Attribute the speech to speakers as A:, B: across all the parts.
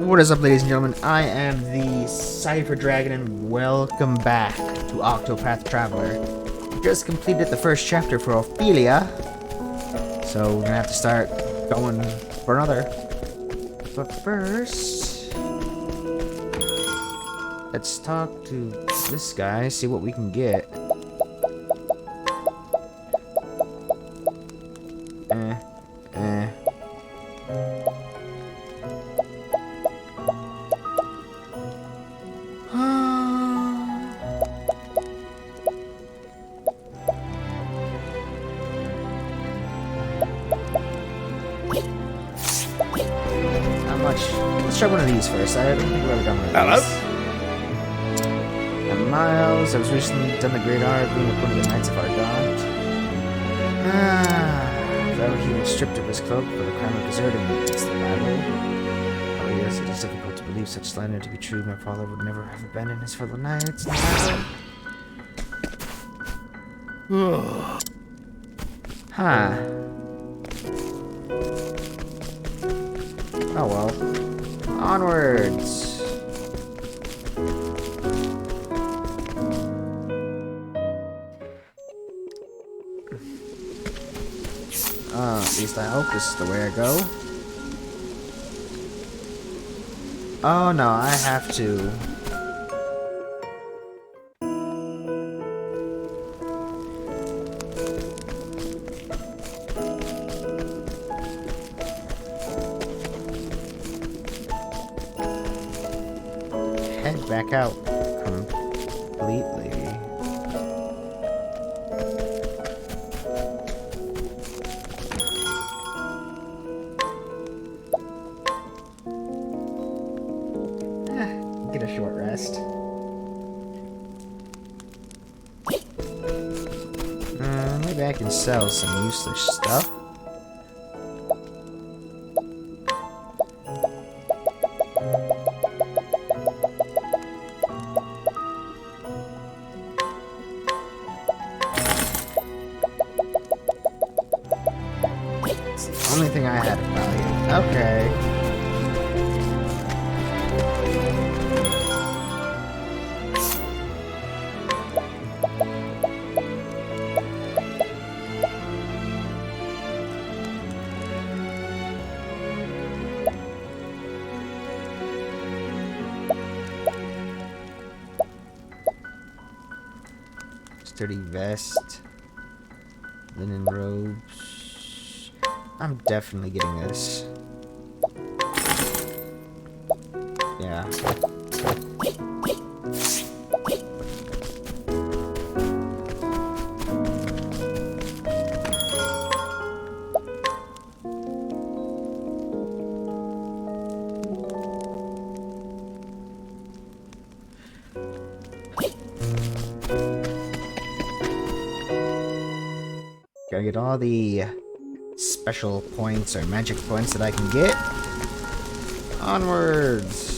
A: What is up, ladies and gentlemen? I am the Cypher Dragon, and welcome back to Octopath Traveler. We just completed the first chapter for Ophelia, so we're gonna have to start going for another. But first, let's talk to this guy, see what we can get. Let's try one of these first. I don't think we've ever done one of these. I'm Miles. I was recently done the great honor of being one of the Knights of our God. Forever he was stripped of his cloak for the crime of deserting against the battle. Oh yes, it is difficult to believe such slander to be true. My father would never have abandoned his fellow knights. Huh. Oh well. Onwards! At least I hope this is the way I go. Oh no, I have to. Head back out completely. Get a short rest. Maybe I can sell some useless stuff. Only thing I had of value. Okay. Sturdy vest. Linen robes. I'm definitely getting this. Yeah. Gotta get all the special points or magic points that I can get. Onwards!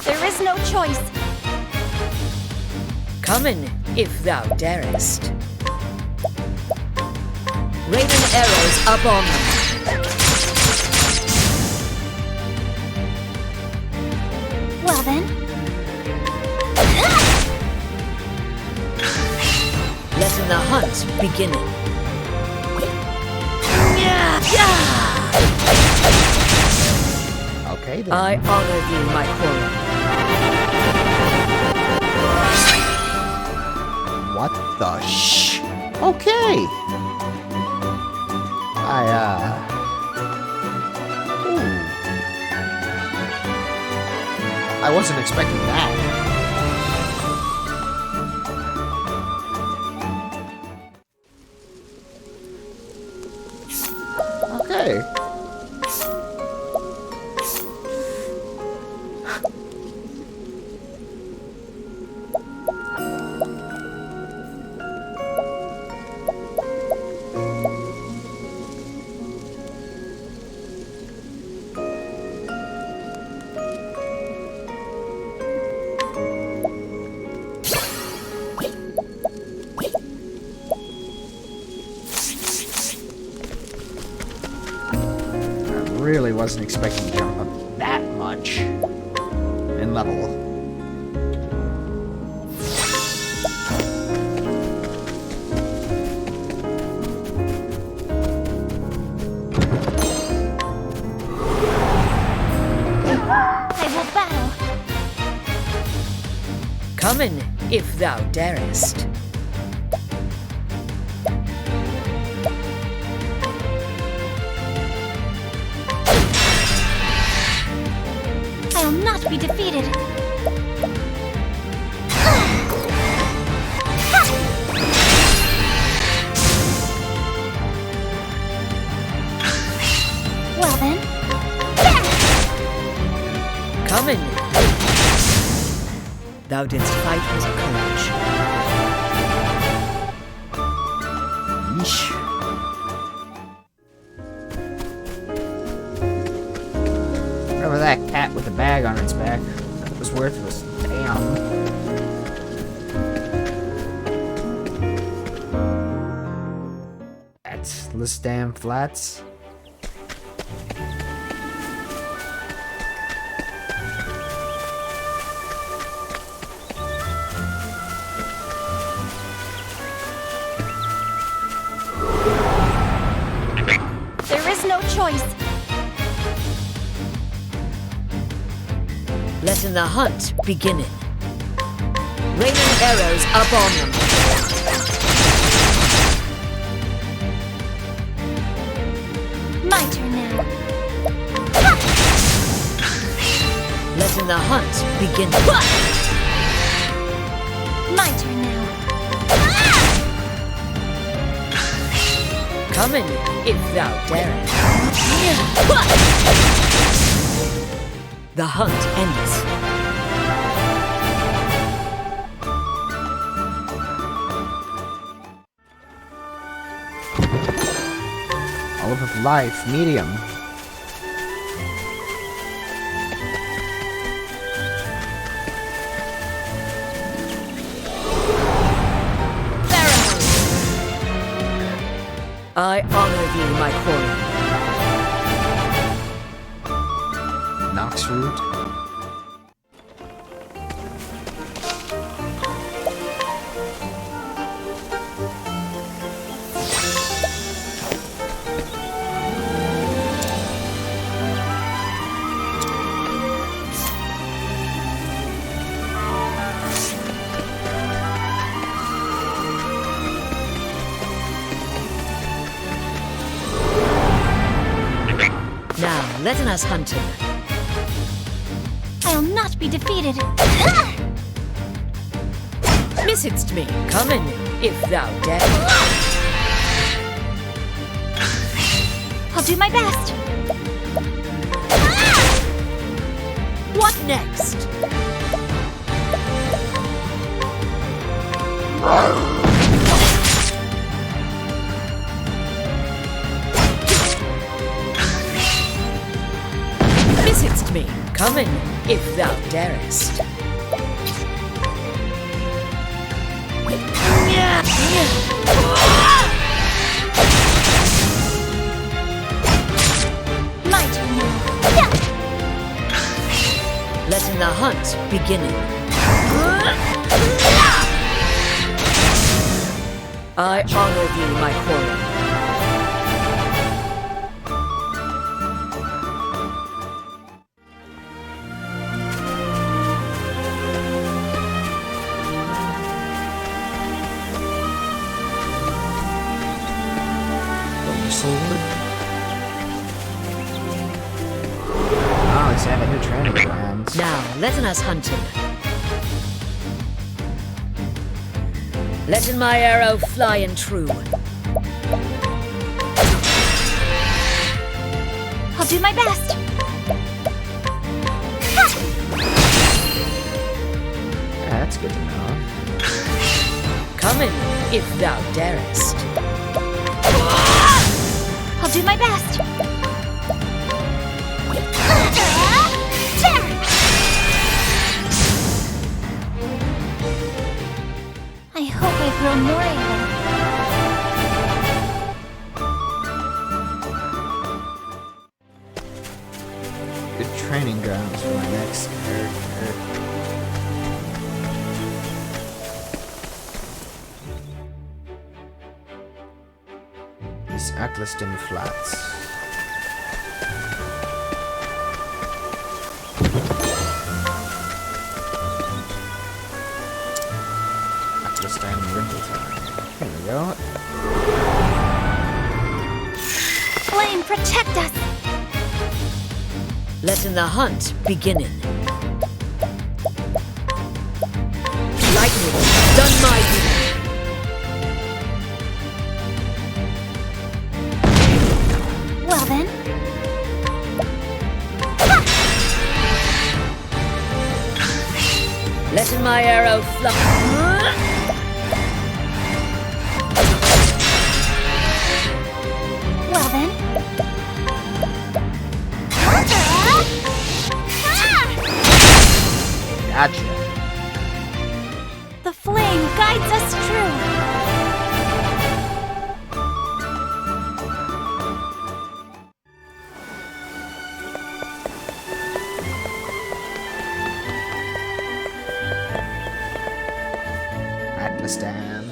B: There is no choice.
C: Come in, if thou darest. Rain and arrows up on them.
B: Well then.
C: Letting the hunt begin.
A: Okay then.
C: I honor thee, my queen.
A: What the Okay! I wasn't expecting that. Okay. really wasn't expecting to jump up that much in level.
B: I will battle.
C: Come in, if thou darest.
B: I will not be defeated. Well then.
C: Come in. Thou didst fight with courage.
A: Yeesh. Whatever that cat with the bag on its back. That was worthless. Damn. That's Listam Flats.
B: There is no choice.
C: Letting the hunt begin. Raining arrows up on them.
B: My turn now.
C: Letting the hunt begin.
B: My turn now.
C: Come in, if thou darest. The hunt ends.
A: Olive of Life, medium.
C: I honor thee, my quarry.
A: Nox root.
C: Now, letting us hunt him.
B: I'll not be defeated.
C: Missedst me. Come in, if thou dare.
B: I'll do my best.
C: What next? Missedst me. Come in, if thou darest.
B: My turn now.
C: Letting the hunt begin. I honor thee, my quarry.
A: Oh, it's having new training grounds.
C: Now, letting us hunt him. Letting my arrow fly and true.
B: I'll do my best.
A: Yeah, that's good to know.
C: Come in, if thou darest.
B: I'll do my best. I hope I grow more able.
A: training grounds for my next character. These Atlaston Flats. Atlaston Rindeltime. Here we go.
B: Flame, protect us!
C: Letting the hunt begin. Lightning, done my duty.
B: Well then.
C: Letting my arrow fly.
B: Well then.
A: Gotcha.
B: The flame guides us true.
A: Atlastan.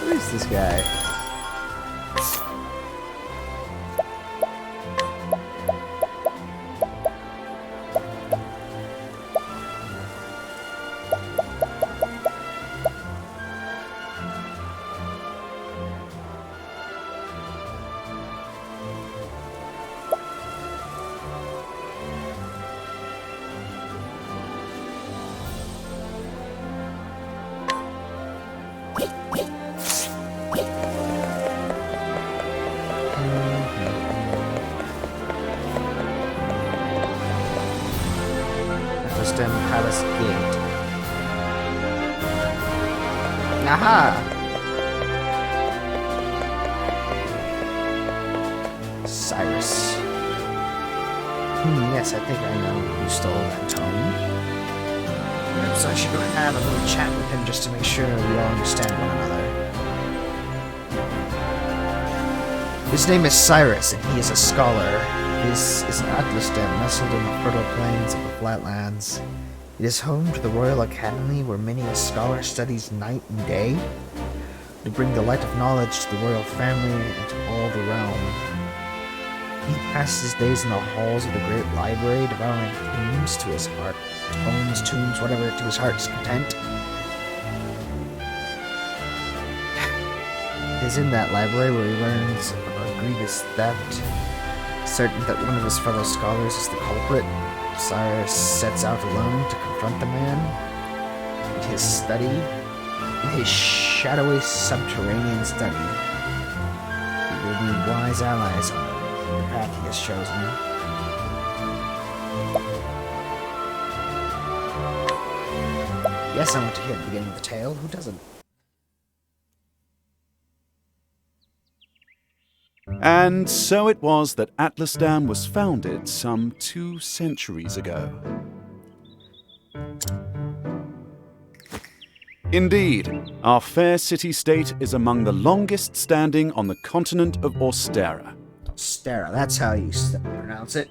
A: Who is this guy? Atlastan Palace Gate. Aha! Cyrus. Yes, I think I know who stole that tome. Perhaps I should go have a little chat with him just to make sure we all understand one another. His name is Cyrus, and he is a scholar. This is an Atlastan nestled in the fertile plains of the Flatlands. It is home to the Royal Academy, where many a scholar studies night and day to bring the light of knowledge to the royal family and to all the realm. He passes his days in the halls of the great library, devouring tomes to his heart, tombs, whatever, to his heart's content. It is in that library where he learns of a grievous theft. Certain that one of his fellow scholars is the culprit, Cyrus sets out alone to confront the man. In his study, in his shadowy subterranean study, he will need wise allies on the path he has chosen. Yes, I want to hear the beginning of the tale. Who doesn't?
D: And so it was that Atlastan was founded some 2 centuries ago. Indeed, our fair city-state is among the longest standing on the continent of Austera.
A: Stera, that's how you pronounce it.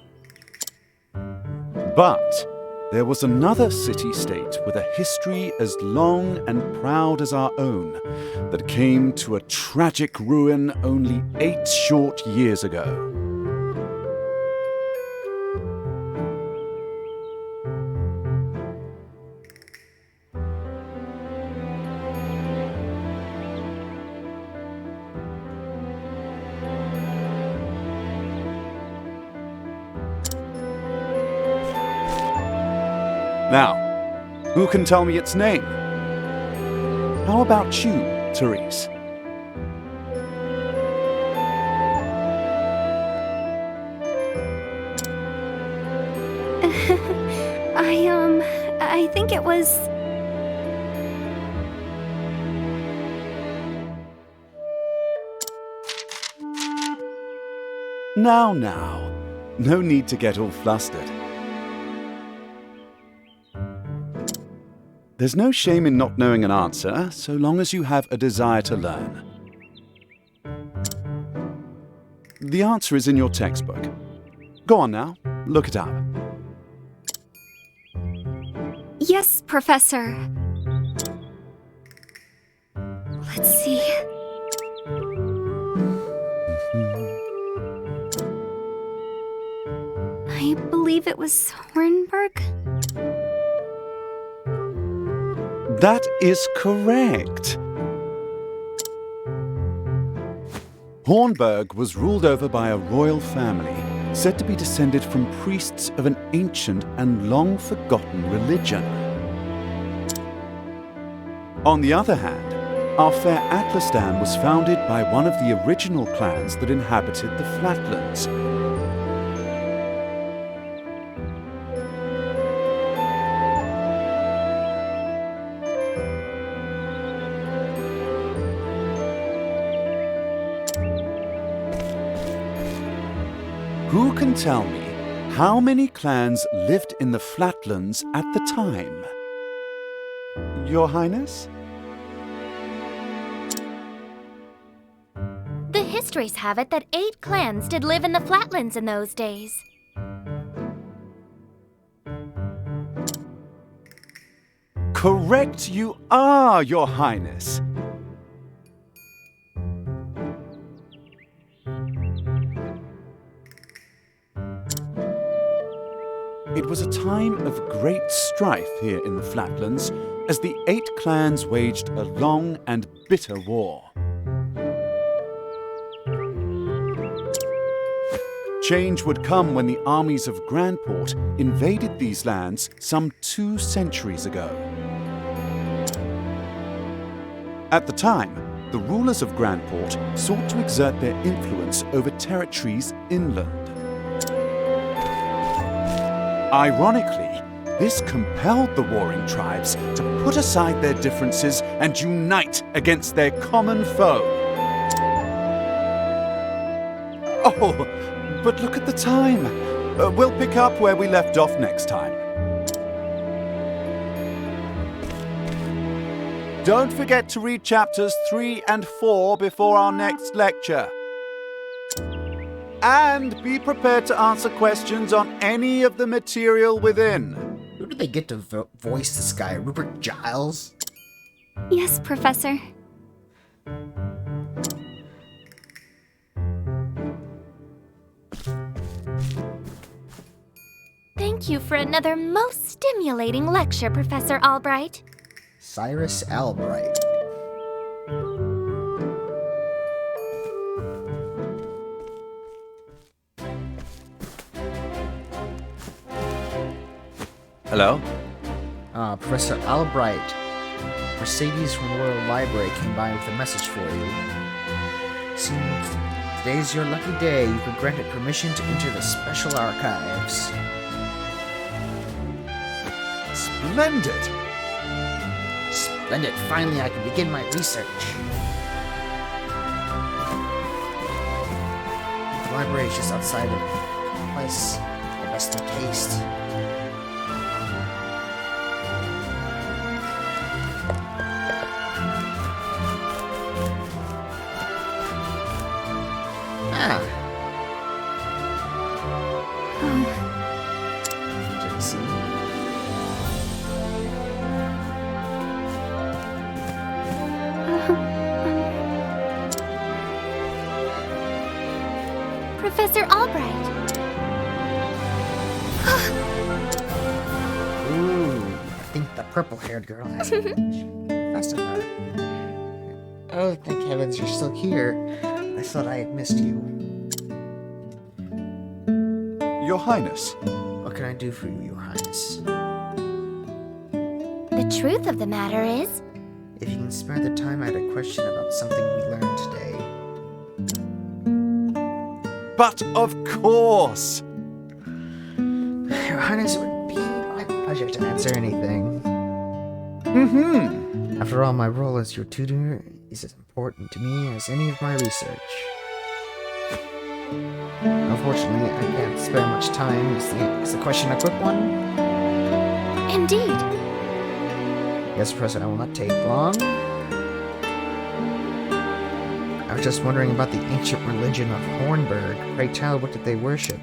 D: But there was another city-state with a history as long and proud as our own that came to a tragic ruin only 8 short years ago. Now, who can tell me its name? How about you, Therese?
B: I think it was...
D: Now, no need to get all flustered. There's no shame in not knowing an answer, so long as you have a desire to learn. The answer is in your textbook. Go on now, look it up.
B: Yes, Professor. Let's see. I believe it was Hornburg.
D: That is correct. Hornburg was ruled over by a royal family, said to be descended from priests of an ancient and long-forgotten religion. On the other hand, our fair Atlastan was founded by one of the original clans that inhabited the Flatlands. Who can tell me how many clans lived in the Flatlands at the time? Your Highness?
B: The histories have it that 8 clans did live in the Flatlands in those days.
D: Correct you are, Your Highness. It was a time of great strife here in the Flatlands as the 8 clans waged a long and bitter war. Change would come when the armies of Grandport invaded these lands some 2 centuries ago. At the time, the rulers of Grandport sought to exert their influence over territories inland. Ironically, this compelled the warring tribes to put aside their differences and unite against their common foe. Oh, but look at the time. We'll pick up where we left off next time. Don't forget to read chapters 3 and 4 before our next lecture. And be prepared to answer questions on any of the material within.
A: Who did they get to voice this guy? Rupert Giles?
B: Yes, Professor. Thank you for another most stimulating lecture, Professor Albright.
A: Cyrus Albright.
D: Hello?
A: Professor Albright. Mercedes from the Royal Library came by with a message for you. Seems today's your lucky day. You've been granted permission to enter the special archives.
D: Splendid!
A: Splendid. Finally, I can begin my research. The library is just outside of the place. The best in taste. Didn't see.
B: Professor Albright.
A: Ooh, I think the purple-haired girl has a fast enough. Oh, thank heavens you're still here. I thought I had missed you.
D: Your Highness.
A: What can I do for you, Your Highness?
B: The truth of the matter is,
A: If you can spare the time, I had a question about something we learned today.
D: But of course!
A: Your Highness, it would be my pleasure to answer anything.
D: Mm-hmm.
A: After all, my role as your tutor is as important to me as any of my research. Unfortunately, I can't spare much time. Is the question a quick one?
B: Indeed.
A: Yes, Professor, I will not take long. I was just wondering about the ancient religion of Hornburg. Pray tell, what did they worship?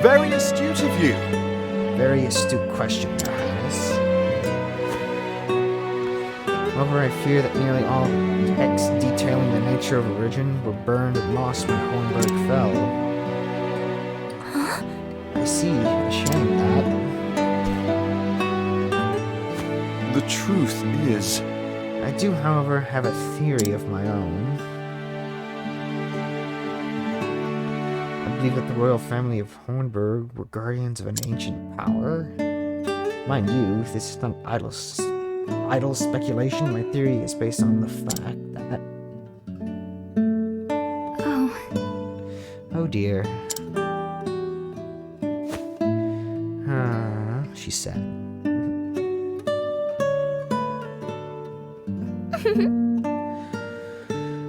D: Very astute of you.
A: Very astute question, Your Highness. However, I fear that nearly all texts detailing the nature of religion were burned and lost when Hornburg fell.
B: Huh?
A: I see. A shame that.
D: The truth is...
A: I do, however, have a theory of my own. I believe that the royal family of Hornburg were guardians of an ancient power. Mind you, this is not idle speculation. My theory is based on the fact that...
B: Oh.
A: Oh dear. She said.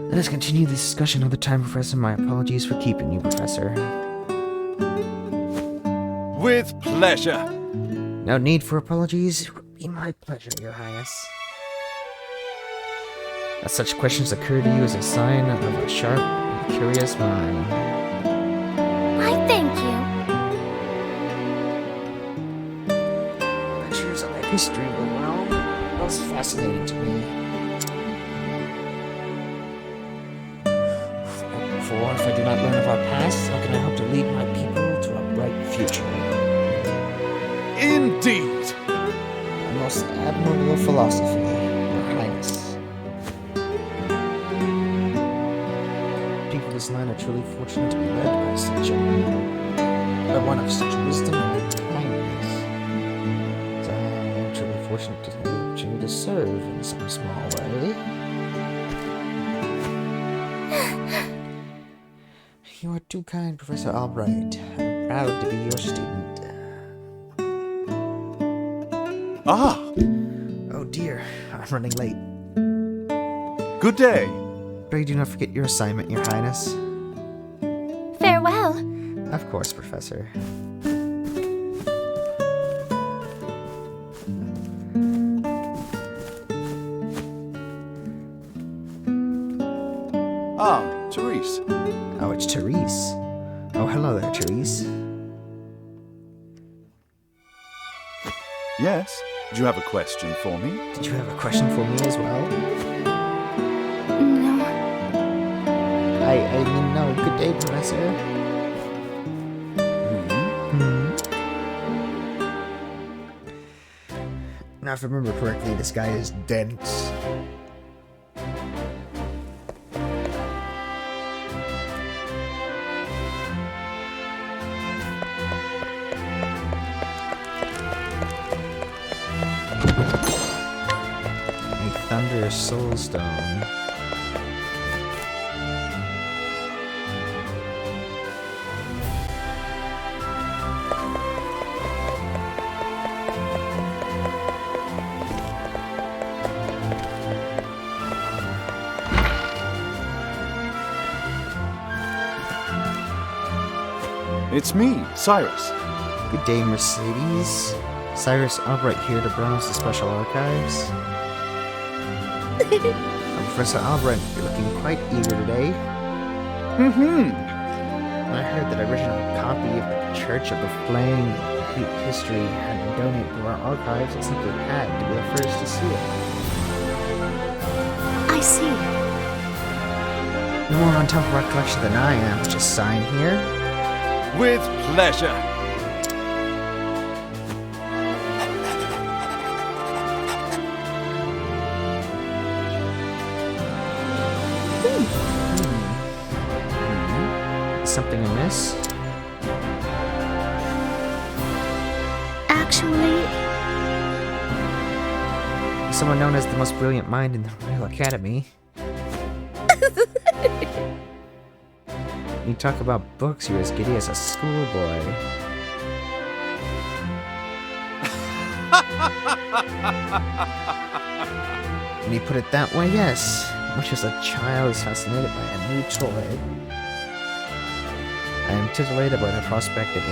A: Let us continue this discussion another time, Professor. My apologies for keeping you, Professor.
D: With pleasure.
A: No need for apologies. It would be my pleasure, Your Highness. That such questions occur to you as a sign of a sharp and curious mind.
B: I thank you.
A: Lectures on the history of the realm are most fascinating to me. For if I do not learn of our past, how can I hope to lead my people to a bright future?
D: Indeed.
A: A most admirable philosophy, Your Highness. People of this land are truly fortunate to be led by one of such wisdom and kindness. So I am truly fortunate to have the opportunity to serve in some small way. You are too kind, Professor Albright. I'm proud to be your student.
D: Ah,
A: Oh dear, I'm running late.
D: good day.
A: Pray do not forget your assignment, Your Highness.
B: Farewell.
A: Of course, Professor.
D: Ah, Cyrus.
A: Oh, it's Therese. Oh, hello there, Therese.
D: Yes? Do you have a question for me?
A: Did you have a question for me as well?
B: No.
A: I mean, no. Good day, Professor. Now, if I remember correctly, this guy is dense. A Thunder Soul Stone.
D: It's me, Cyrus.
A: Good day, Mercedes. Cyrus Albright here to browse the special archives. Professor Albright, you're looking quite eager today.
D: Mm-hmm.
A: When I heard that original copy of the Church of the Flame, complete history, had been donated to our archives, I simply had to be the first to see it.
B: I see.
A: You're more on top of our collection than I am. Just sign here.
D: With pleasure.
A: Something amiss?
B: Actually,
A: Someone known as the most brilliant mind in the Royal Academy. You talk about books, you're as giddy as a schoolboy. When you put it that way, yes. Much as a child is fascinated by a new toy. I am titillated by the prospect of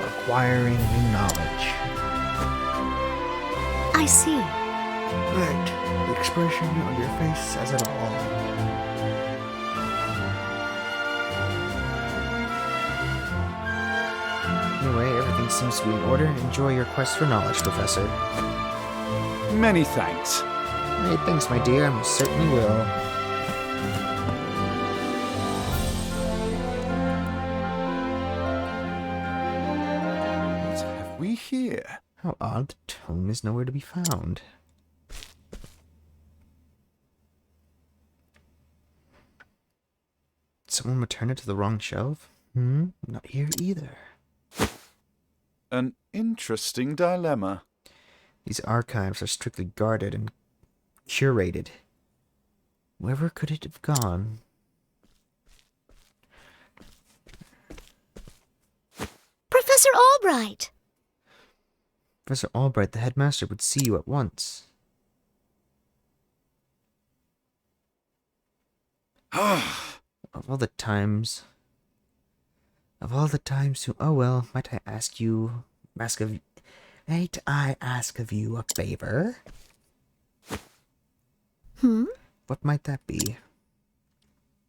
A: acquiring new knowledge.
C: I see.
A: Right. The expression on your face says it all. Anyway, everything seems to be in order. Enjoy your quest for knowledge, Professor.
D: Many thanks.
A: Hey, thanks, my dear. I certainly will.
D: What have we here?
A: How odd, the tome is nowhere to be found. Did someone return it to the wrong shelf? Not here either.
D: An interesting dilemma.
A: These archives are strictly guarded and curated. Wherever could it have gone?
C: Professor Albright!
A: Professor Albright, the headmaster, would see you at once. Of all the times to... Oh well, might I ask of you a favor? What might that be?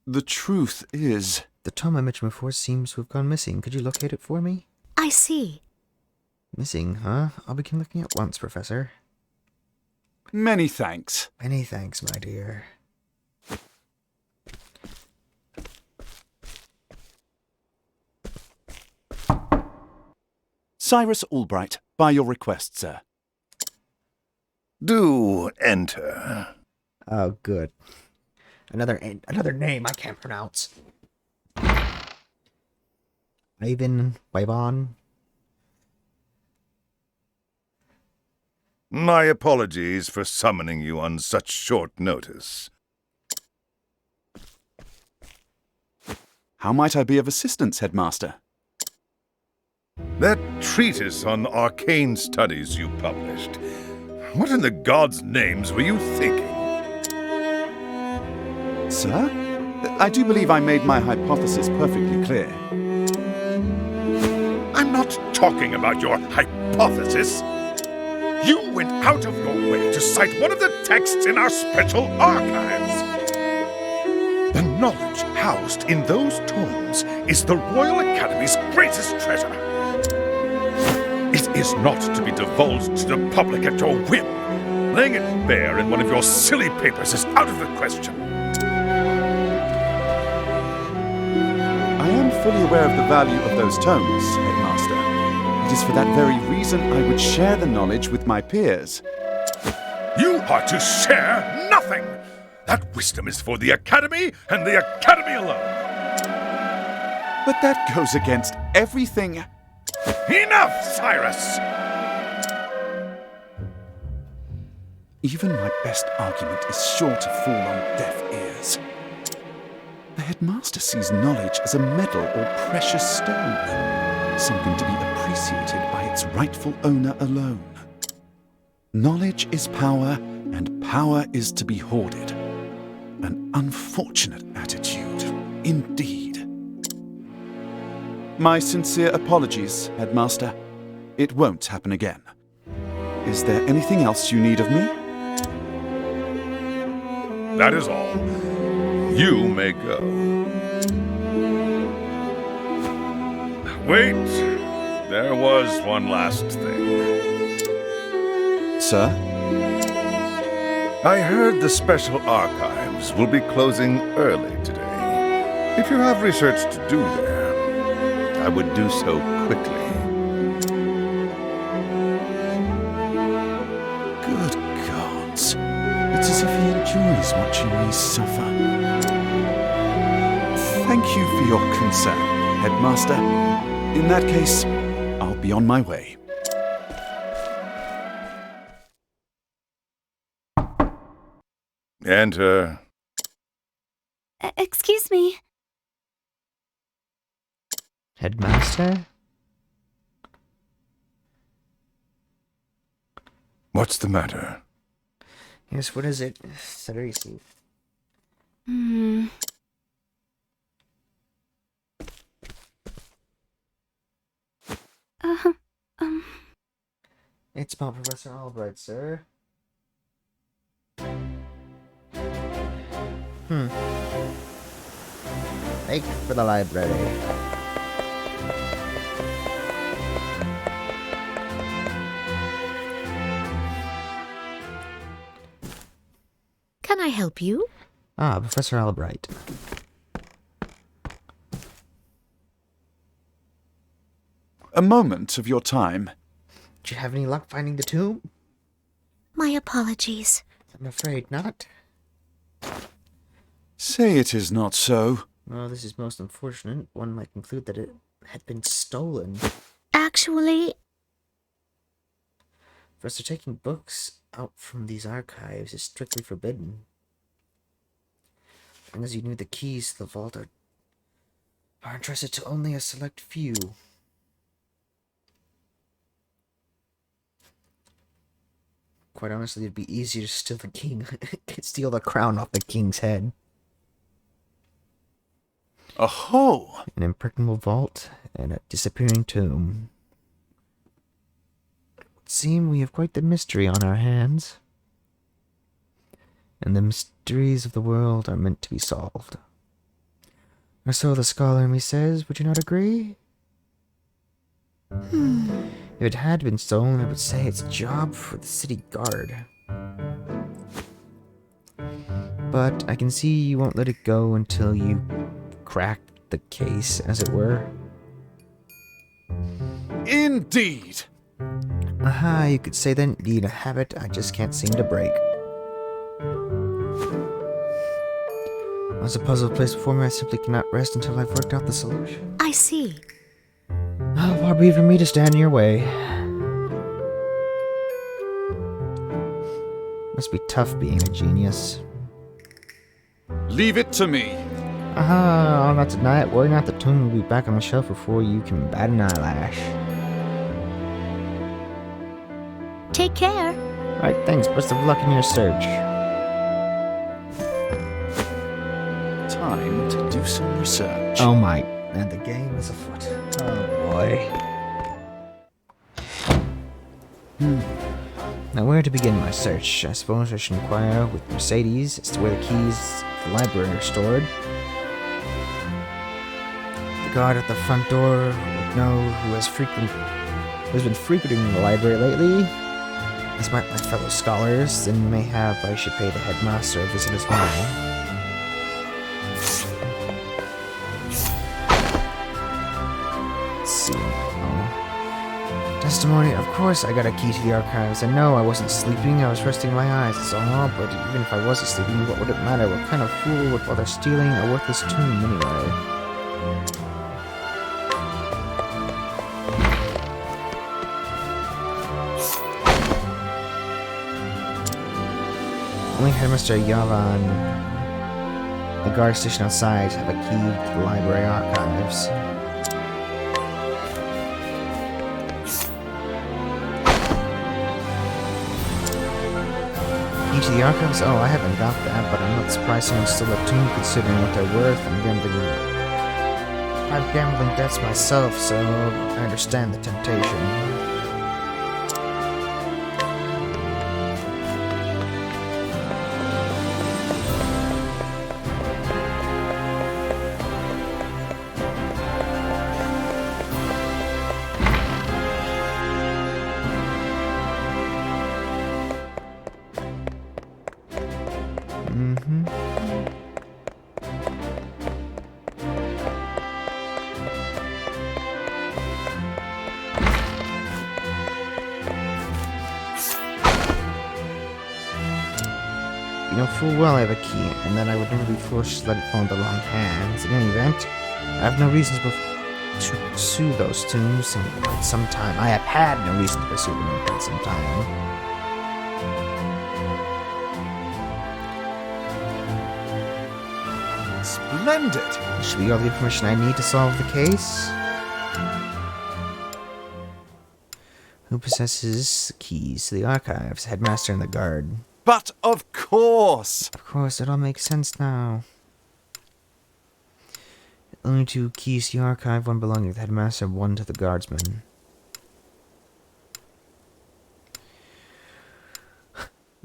D: The truth is...
A: The tome I mentioned before seems to have gone missing. Could you locate it for me?
C: I see.
A: Missing, huh? I'll begin looking at once, Professor.
D: Many thanks.
A: Many thanks, my dear.
D: Cyrus Albright, by your request, sir.
E: Do enter.
A: Oh, good. Another name I can't pronounce. Wyvon.
E: My apologies for summoning you on such short notice.
D: How might I be of assistance, Headmaster?
E: That treatise on arcane studies you published. What in the gods' names were you thinking?
D: Sir? I do believe I made my hypothesis perfectly clear.
E: I'm not talking about your hypothesis. You went out of your way to cite one of the texts in our special archives. The knowledge housed in those tomes is the Royal Academy's greatest treasure. It is not to be divulged to the public at your whim. Laying it bare in one of your silly papers is out of the question.
D: I am fully aware of the value of those tomes, Headmaster. It is for that very reason I would share the knowledge with my peers.
E: You are to share nothing! That wisdom is for the Academy and the Academy alone!
D: But that goes against everything...
E: Enough, Cyrus!
D: Even my best argument is sure to fall on deaf ears. The Headmaster sees knowledge as a medal or precious stone, something to be appreciated by its rightful owner alone. Knowledge is power, and power is to be hoarded. An unfortunate attitude, indeed. My sincere apologies, Headmaster. It won't happen again. Is there anything else you need of me?
E: That is all. You may go. Wait, there was one last thing.
D: Sir?
E: I heard the special archives will be closing early today. If you have research to do there, I would do so quickly.
D: Good gods. It's as if he enjoys watching me suffer. Thank you for your concern, Headmaster. In that case, I'll be on my way.
E: Enter.
B: Excuse me.
A: Headmaster?
E: What's the matter?
A: Yes, what is it? Cyrus. It's about Professor Albright, sir. Make for the library.
C: Can I help you?
A: Ah, Professor Albright.
D: A moment of your time.
A: Did you have any luck finding the tomb?
B: My apologies.
A: I'm afraid not.
D: Say it is not so.
A: Well, this is most unfortunate. One might conclude that it had been stolen.
B: Actually,
A: Professor, taking books out from these archives is strictly forbidden. And as you knew, the keys to the vault are entrusted to only a select few. Quite honestly, it'd be easier to steal the king, steal the crown off the king's head.
D: Aho!
A: An impregnable vault and a disappearing tomb. It would seem we have quite the mystery on our hands. And the mysteries of the world are meant to be solved. Or so the scholar in me says, would you not agree? If it had been stolen, I would say it's a job for the city guard. But I can see you won't let it go until you crack the case, as it were.
D: Indeed!
A: Aha, you could say that indeed a habit I just can't seem to break. As a puzzle placed before me, I simply cannot rest until I've worked out the solution.
C: I see.
A: Oh, far be it from me to stand in your way. Must be tough being a genius.
D: Leave it to me.
A: Aha, I'll not deny it. Worry not, the tomb will be back on the shelf before you can bat an eyelash.
C: Take care.
A: Alright, thanks. Best of luck in your search.
D: Time to do some research.
A: Oh my, and the game is afoot. Oh boy. Now where to begin my search? I suppose I should inquire with Mercedes as to where the keys to the library are stored. The guard at the front door would know who has been frequenting the library lately. As might my fellow scholars, and mayhap I should pay the headmaster a visit as well. Testimony, of course I got a key to the archives. I know I wasn't sleeping, I was resting my eyes, that's all, but even if I wasn't sleeping, what would it matter? What kind of fool would bother stealing a worthless tomb anyway? Only Headmaster Yavan, the guard station outside, have a key to the library archives. To the archives? Oh, I haven't got that, but I'm not surprised someone's still a tomb considering what they're worth. I've gambling debts myself, so I understand the temptation. You know full well I have a key, and that I would never be forced to let it fall into the wrong hands. In any event, I have no reason to pursue those tombs in quite some time. I have had no reason to pursue them in quite some time.
D: Splendid!
A: This should be all the information I need to solve the case. Who possesses the keys to the archives? Headmaster and the guard.
D: But of course!
A: Of course, it all makes sense now. Only 2 keys to the archive, one belonging to the headmaster, one to the guardsman.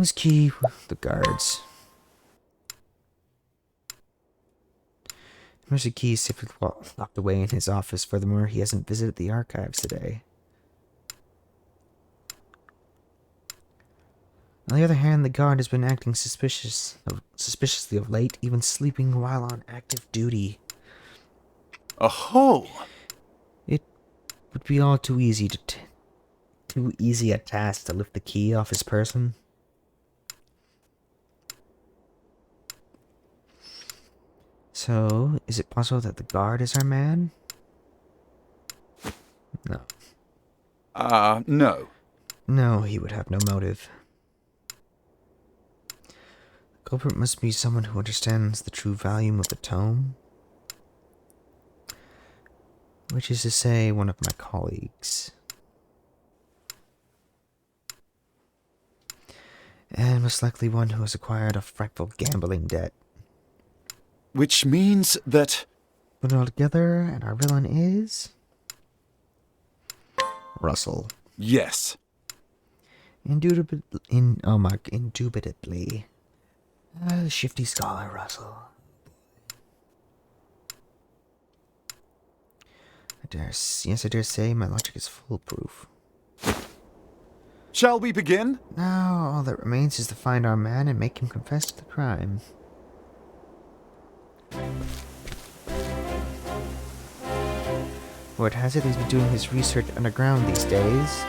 A: Whose key? The guards. There's a key safely locked away in his office. Furthermore, he hasn't visited the archives today. On the other hand, the guard has been acting suspiciously of late, even sleeping while on active duty.
D: Aho!
A: It would be all too easy too easy a task to lift the key off his person. So, is it possible that the guard is our man? No.
D: No.
A: No, he would have no motive. The culprit must be someone who understands the true value of the tome. Which is to say, one of my colleagues. And most likely one who has acquired a frightful gambling debt.
D: Which means that...
A: Put it all together, and our villain is... Russell.
D: Yes.
A: Indubitably. The shifty scholar, Russell. I dare say my logic is foolproof.
D: Shall we begin?
A: Now, all that remains is to find our man and make him confess to the crime. Word has it he's been doing his research underground these days.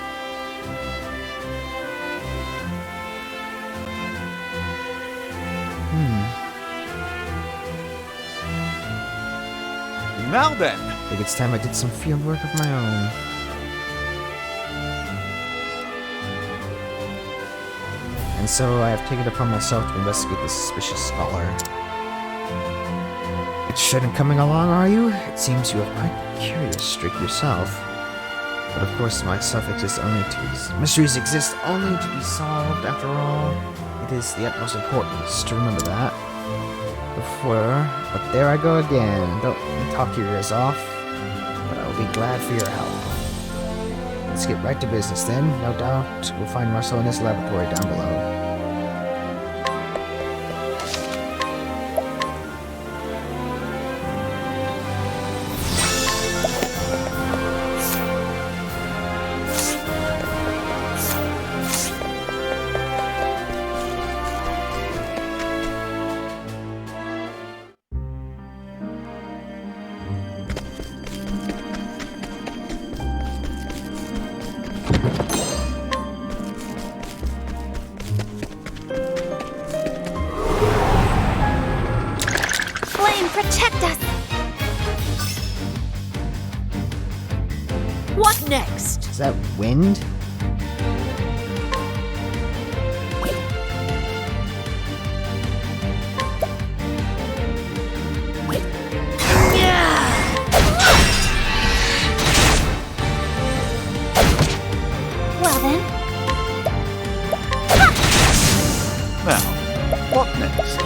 D: Now then!
A: I think it's time I did some field work of my own. And so I have taken it upon myself to investigate this suspicious scholar. Interested in coming along, are you? It seems you have quite a curious streak yourself. But of course, mysteries exist only to be solved. After all, it is the utmost importance to remember that. But there I go again. Don't talk your ears off, but I will be glad for your help. Let's get right to business then. No doubt we'll find Marcel in his laboratory down below.
B: Protect us!
C: What next?
A: Is that wind?
B: Well then.
D: Now, what next?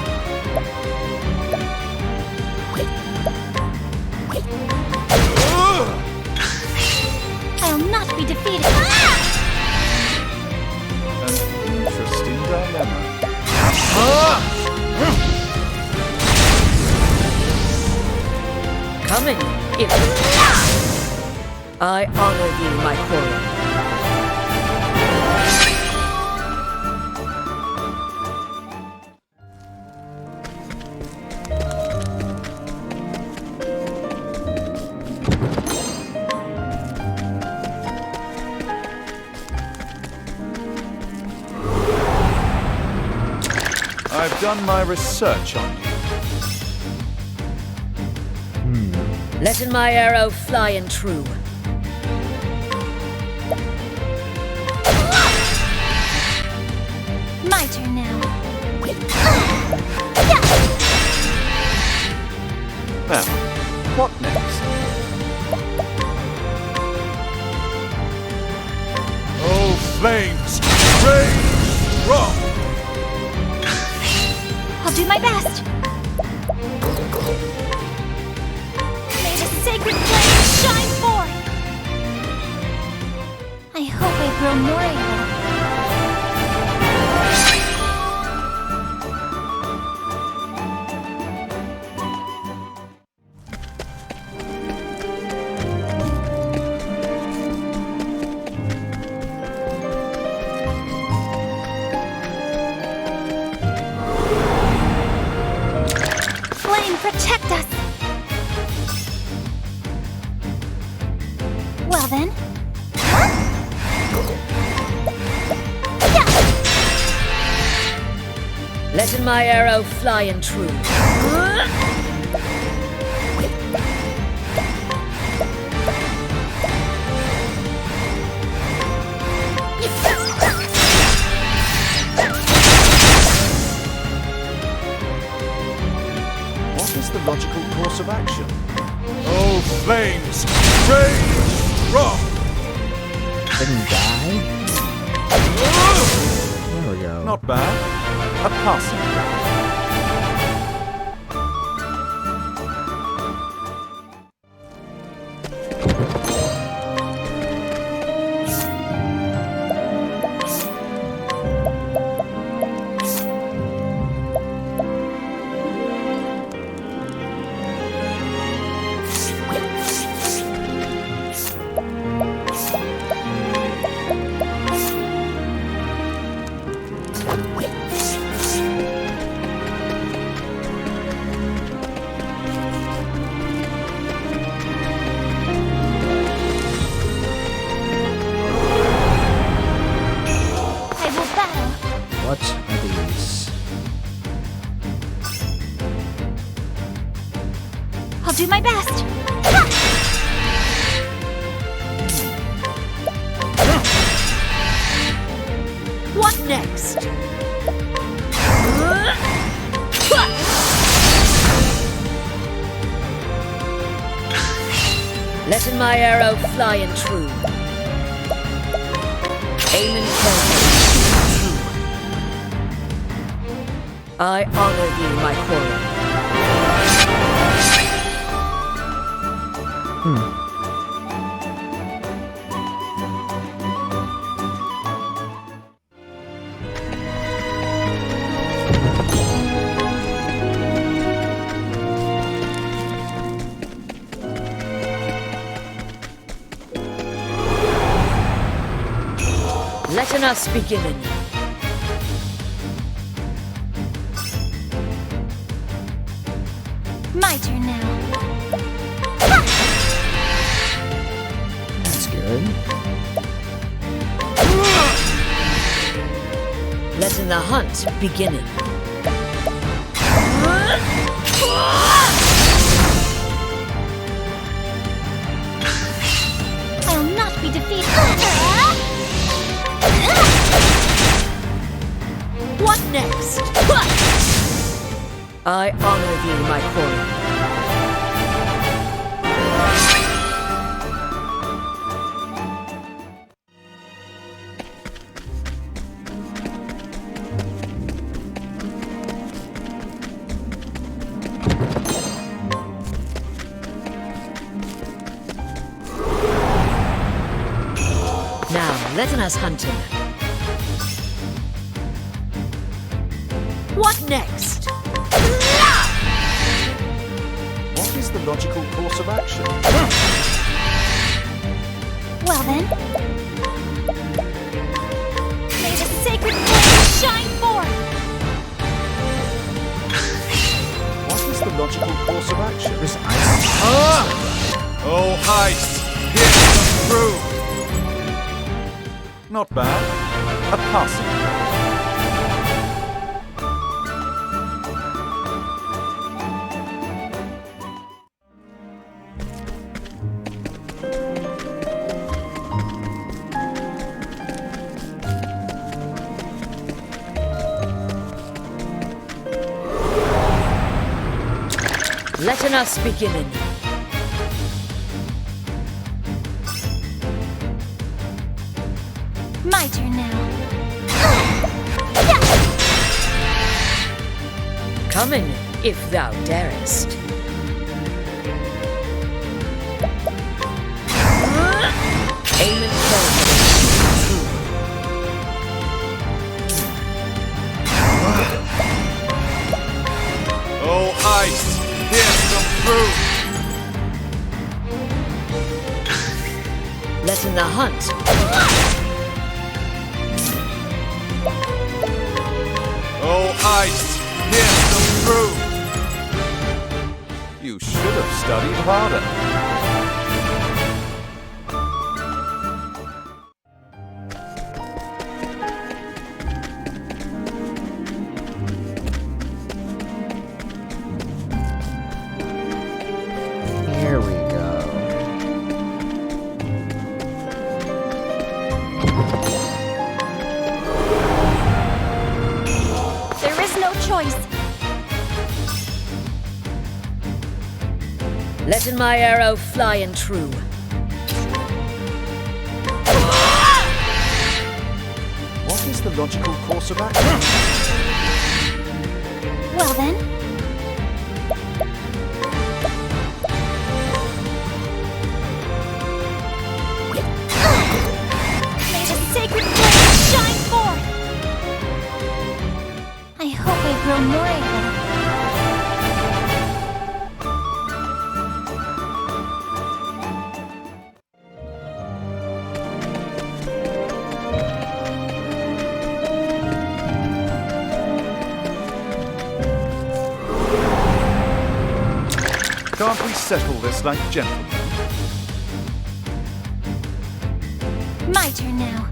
B: I'll not be defeated.
D: An interesting dilemma.
C: Coming. If I honor you, my quarry.
D: I've done my research on you.
C: Letting my arrow fly and true.
B: My turn now.
D: Now, what next? Oh, flames, rain strong!
B: I'll do my best. May the sacred flame shine forth. I hope I grow more able. then.
C: Letting my arrow fly and true.
D: What is the logical course of action?
E: Oh, flames! Rage strong!
A: Didn't die? There we go.
D: Not bad. A passing grade.
A: What are these?
B: I'll do my best.
C: What next? Letting my arrow fly and true. Aiming carefully. I honor thee, my quarry. Letting us beginning.
B: My turn now.
A: That's good.
C: Letting the hunt beginning.
B: I'll not be defeated.
C: What next? I honor thee, my quarry. Now, letting us hunting. What next?
D: What is the logical course of action?
B: Well then. May the sacred flame shine forth!
D: What is the logical course of action?
A: There's ice.
E: Oh, ice! Here's the proof!
D: Not bad. A passing grade.
C: Letting us beginning.
B: My turn now.
C: Coming, if thou darest. Aiming carefully.
E: Oh, ice! Here's some proof!
C: Letting the hunt.
E: Oh, ice! Here's some proof!
D: You should have studied harder.
B: choice.
C: Letting my arrow fly and true.
D: What is the logical course of action?
B: Well then. May the sacred flame shine forth! I hope I grow more able.
D: Can't we settle this like gentlemen?
B: My turn now.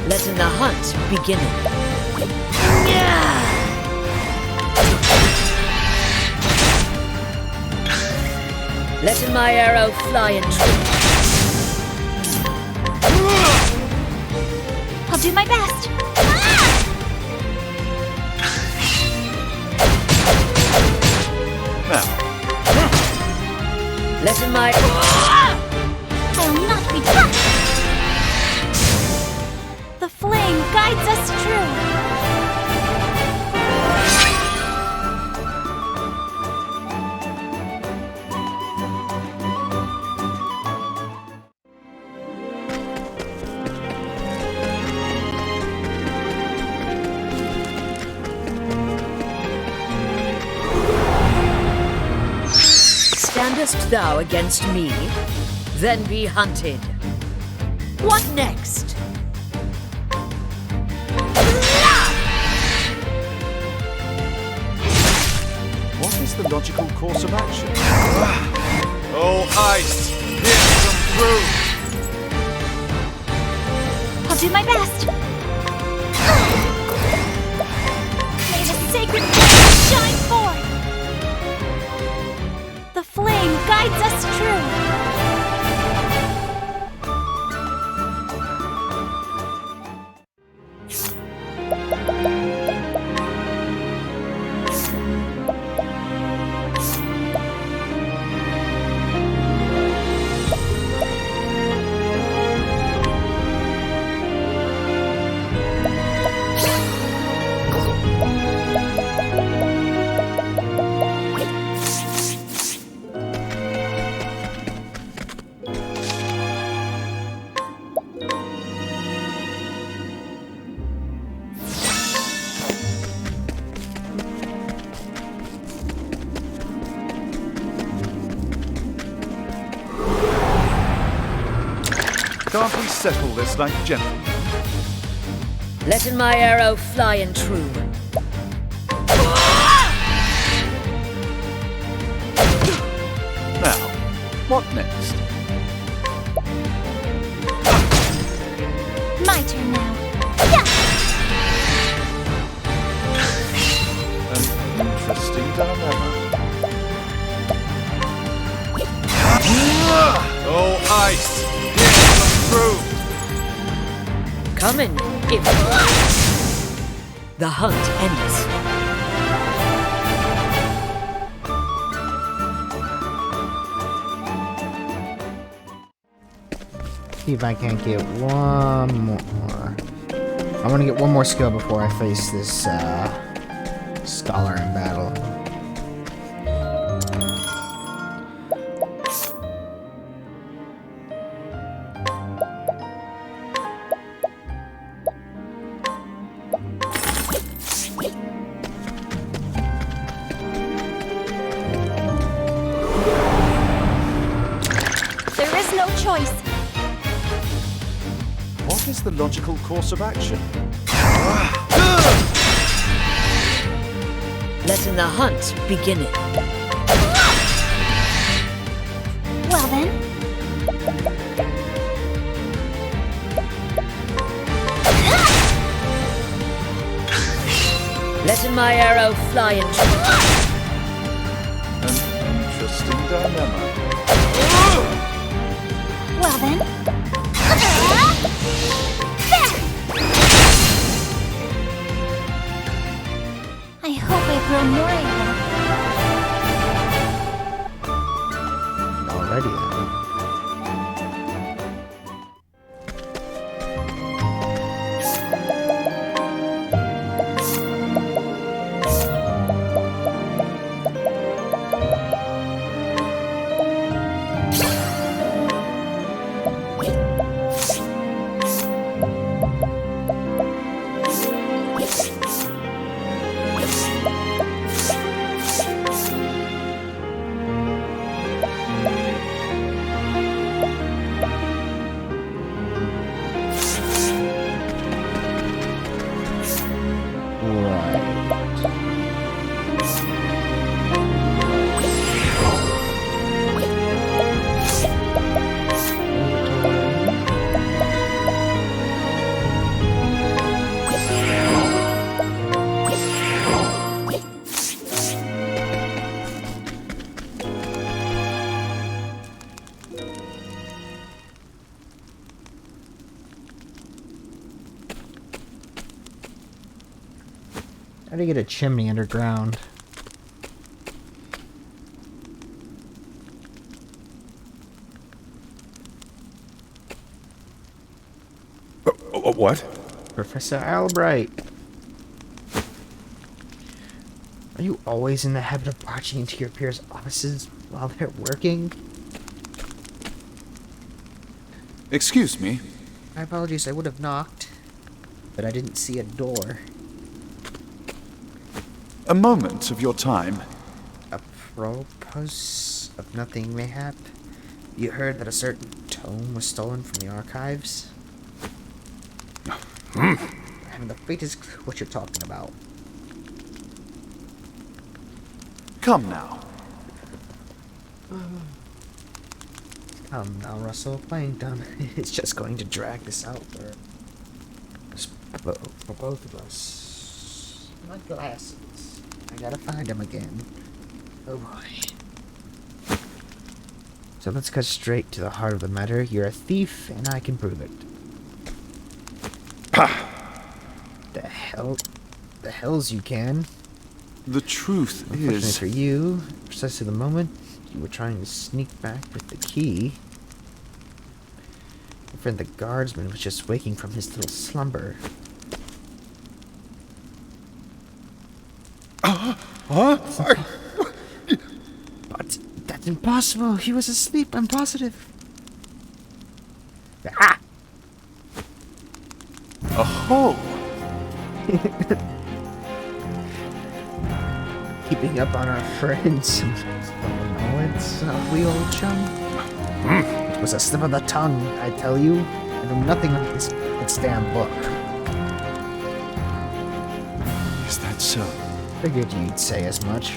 C: Letting the hunt begin. Letting my arrow fly and true.
B: I'll do my best.
D: Now,
C: Letting my...
B: I'll not be touched. The flame guides us true.
C: Standest thou against me? Then be hunted. What next?
D: what is the logical course of action? Oh, ice! Pierce them through!
B: I'll do my best. May the sacred flame shine forth. The flame guides us true.
D: Can't we settle this like gentlemen?
C: Letting my arrow fly and true.
D: Now, what next?
B: My turn now.
D: An interesting dilemma. Oh, ice! Pierce them through!
C: Coming if the hunt ends.
A: See if I can't get one more. I want to get one more skill before I face this scholar in battle.
B: There is no choice.
D: What is the logical course of action?
C: Letting the hunt begin.
B: Well then.
C: Letting my arrow fly and true.
D: An dilemma.
B: Well then. I hope I grow more able.
A: Already then. How do you get a chimney underground?
E: What?
A: Professor Albright. Are you always in the habit of barging into your peers' offices while they're working?
D: Excuse me.
A: My apologies, I would have knocked, but I didn't see a door.
D: A moment of your time.
A: Apropos of nothing, mayhap, you heard that a certain tome was stolen from the archives? I haven't the faintest clue what you're talking about.
D: Come now.
A: Come now, Russell. Plankton is just going to drag this out for both of us. My glasses. I gotta find them again. Oh boy. So let's cut straight to the heart of the matter. You're a thief, and I can prove it. The hells you can.
D: The truth
A: Unfortunately
D: is...
A: for you, precisely the moment you were trying to sneak back with the key, your friend the guardsman was just waking from his little slumber.
E: Huh?
A: But that's impossible. He was asleep, I'm positive. Ah!
D: Oh!
A: Keeping up on our friends. Oh, it's we old chum. It was a slip of the tongue, I tell you. I know nothing of this damn book.
D: Is that so?
A: Figured you'd say as much.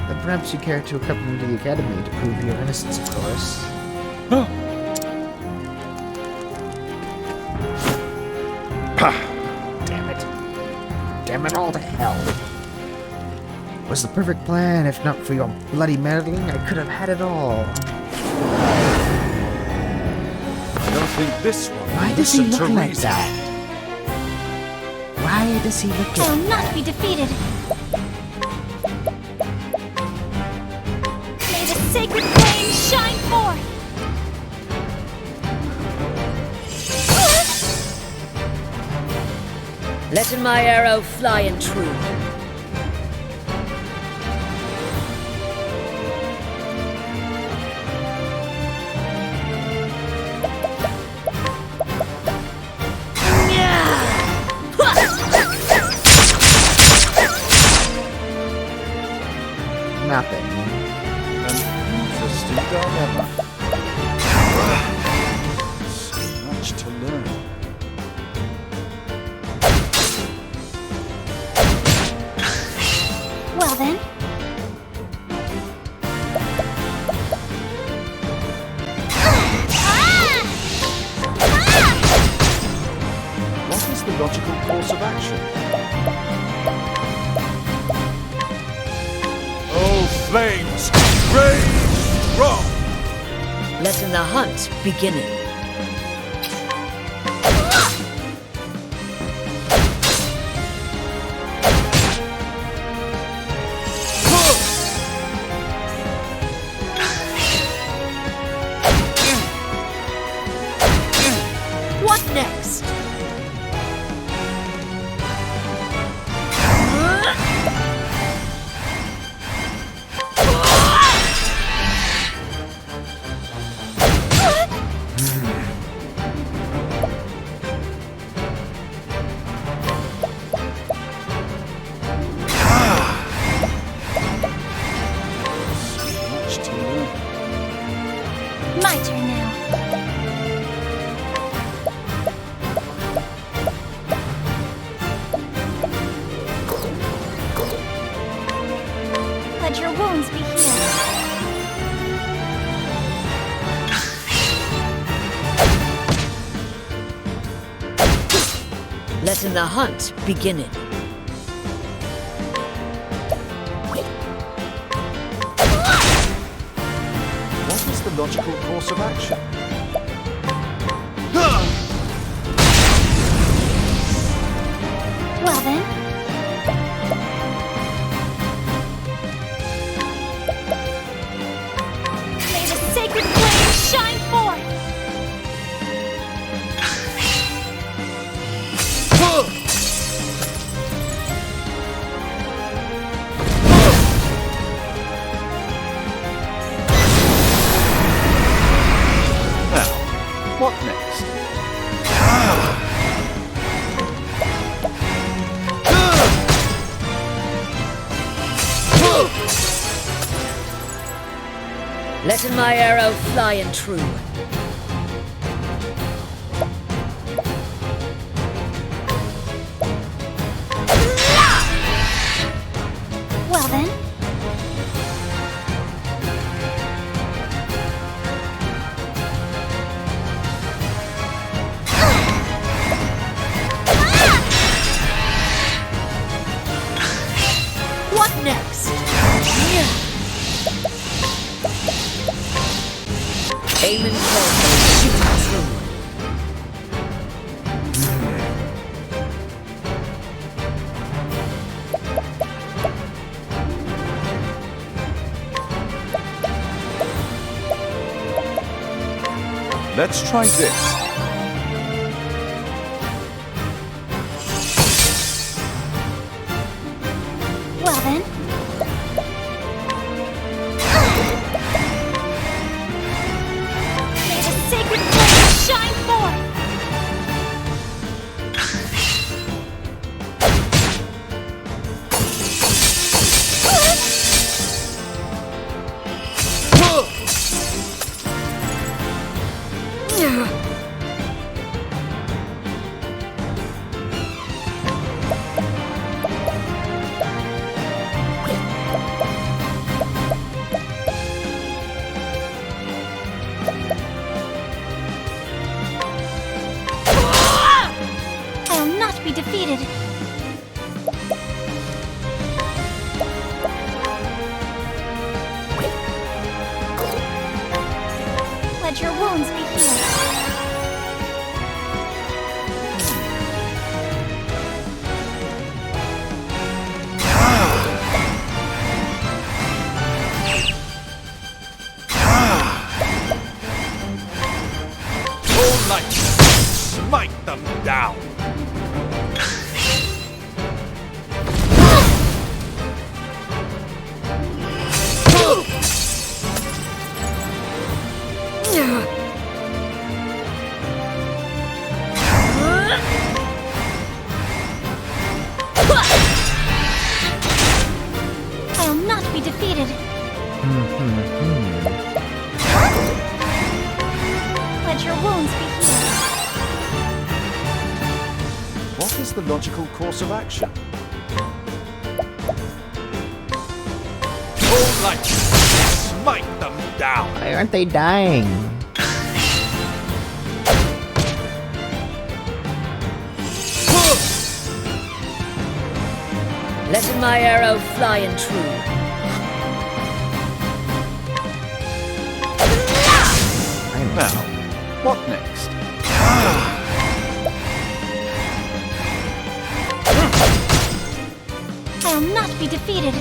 A: But perhaps you care to accompany me to the academy to prove your innocence, of course. Damn it. Damn it all to hell. Was the perfect plan. If not for your bloody meddling, I could have had it all.
D: I don't think this one...
A: Why does he
D: listen
A: look
D: to
A: like
D: reason.
A: that? Why does he look
B: I
A: like
B: will not be defeated. May the sacred flame shine forth.
C: Letting my arrow fly and true.
A: nothing?
D: An interesting dilemma. So much to learn.
B: Well then.
D: What is the logical course of action? Oh,
E: flames, rage strong.
C: Letting the hunt beginning. What next?
B: My turn now. Let your wounds be healed.
C: Letting the hunt beginning.
D: What is the logical course of action?
B: Well then. May the sacred flame shine forth!
D: Now, what next?
C: Letting my arrow fly and true.
B: Well then.
C: What next? Aiming close, shooting true.
D: Let's try this.
B: Well then. May the sacred flame shine forth! I'll not be defeated. Let your wounds be healed.
E: All light, smite them down.
B: I'll not be defeated. Let your wounds be healed.
D: What is the logical course of action?
E: All light, smite them down.
A: Why aren't they dying?
C: Letting my arrow fly and true.
D: Now, what next?
B: I will not be defeated.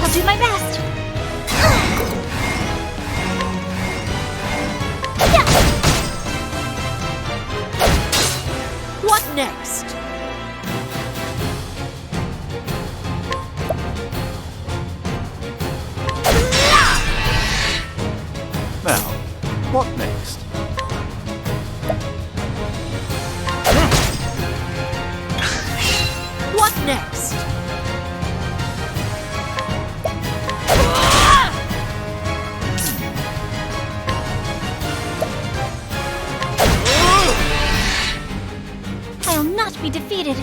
B: I'll do my best.
C: What next?
D: Now, what next?
C: What next?
B: I will not be defeated.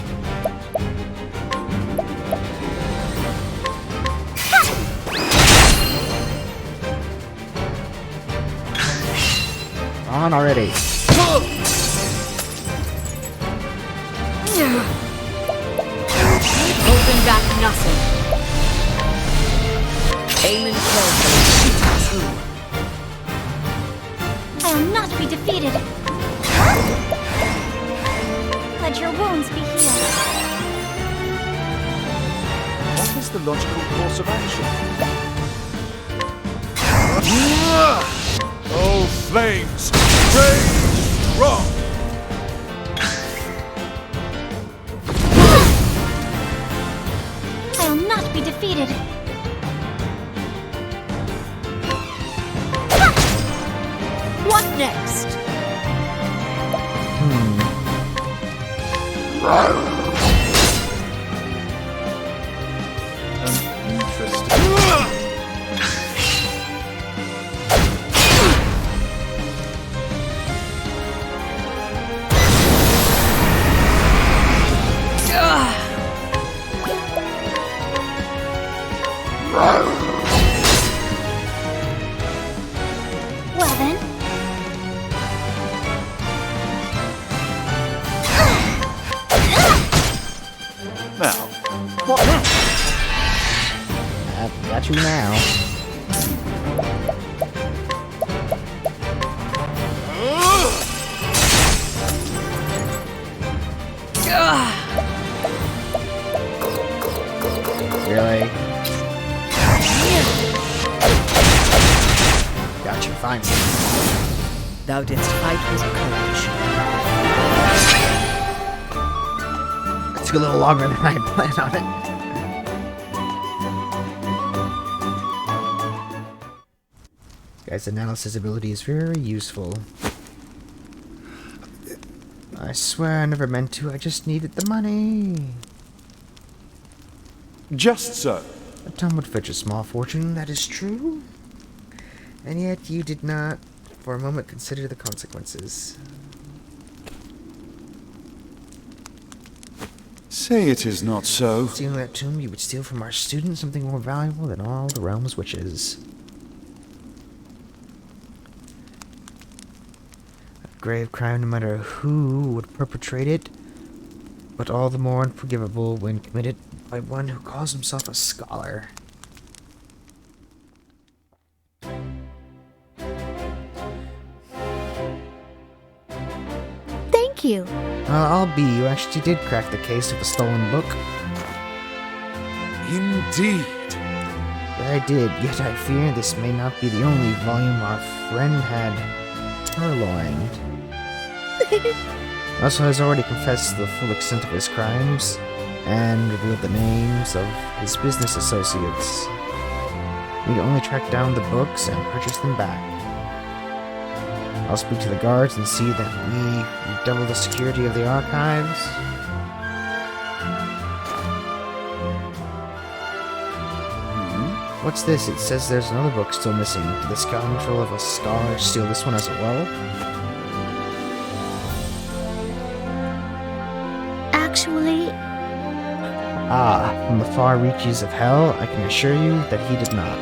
A: On already.
C: Holding back nothing. Aim and carefully, shoot true.
B: I will not be defeated. Let your wounds be healed.
D: What is the logical course of action?
E: Oh, flames! Rage strong!
B: I will not be defeated.
C: What next?
B: Well then.
D: Now, what?
A: Got you now. Really? Got you, finally.
C: Thou didst fight with courage.
A: It took a little longer than I had planned on it. Guy's analysis ability is very useful. I swear I never meant to, I just needed the money.
D: Just so.
A: A ton would fetch a small fortune, that is true. And yet you did not, for a moment, consider the consequences.
D: Say it is not so.
A: Stealing that tomb, you would steal from our students something more valuable than all the realm's witches. A grave crime, no matter who would perpetrate it, but all the more unforgivable when committed by one who calls himself a scholar.
B: Thank you.
A: I'll be. You actually did crack the case of the stolen book.
D: Indeed.
A: I did, yet I fear this may not be the only volume our friend had purloined. Also has already confessed the full extent of his crimes, and revealed the names of his business associates. We only track down the books and purchase them back. I'll speak to the guards and see that we redouble the security of the archives. What's this? It says there's another book still missing. Did the scoundrel of a scholar steal this one as well?
B: Actually,
A: From the far reaches of hell, I can assure you that he did not.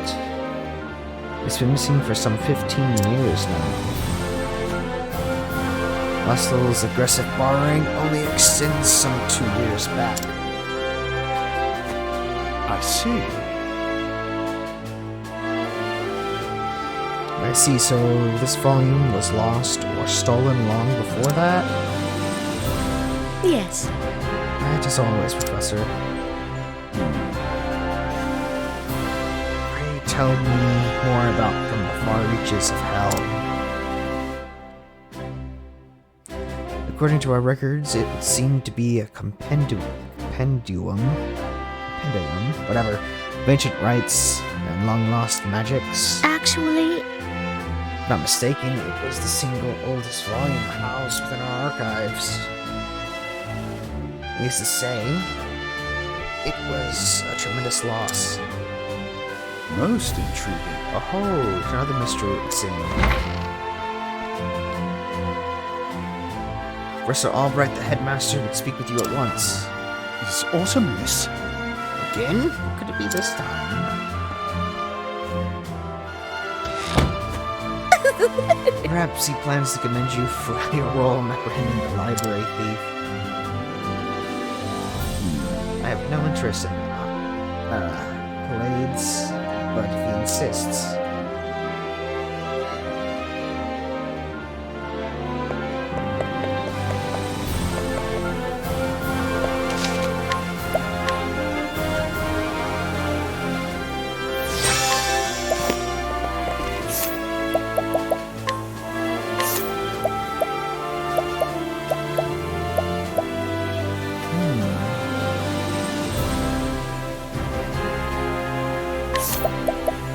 A: It's been missing for some 15 years now. Hostle's aggressive borrowing only extends some 2 years back.
D: I see.
A: I see, so this volume was lost or stolen long before that?
C: Yes.
A: That is always, Professor. Pray tell me more about From the Far Reaches of Hell. According to our records, it seemed to be a compendium, whatever, of ancient rites and long-lost magics.
B: Actually,
A: If not mistaken, it was the single oldest volume housed within our archives. Needless to say, it was a tremendous loss.
D: Most intriguing.
A: Oh, another mystery it would seem. Professor Albright, the headmaster, would speak with you at once.
D: Is awesomeness?
A: Again? What could it be this time? Perhaps he plans to commend you for your role in apprehending the library thief. I have no interest in Pallades, but if he insists.